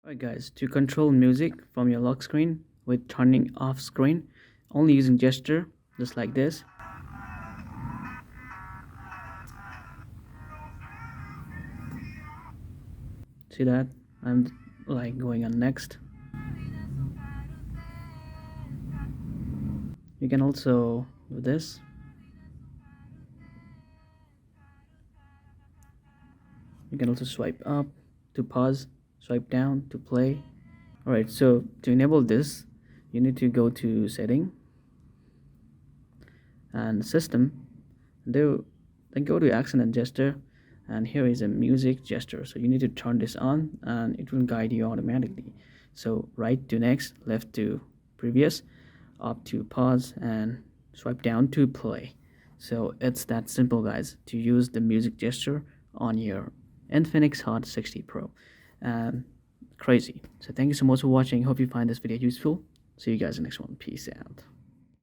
Alright guys, to control music from your lock screen with turning off screen, only using gesture, just like this. See that? I'm like going on next. You can also do this. You can also swipe up to pause, swipe down to play. Alright, so to enable this, you need to go to setting and system, then go to action and gesture, and here is a music gesture. So you need to turn this on and it will guide you automatically. So right to next, left to previous, up to pause, and swipe down to play. So it's that simple guys to use the music gesture on your Infinix Hot 60 Pro. Crazy. So thank you so much for watching. Hope you find this video useful. See you guys in the next one. Peace out.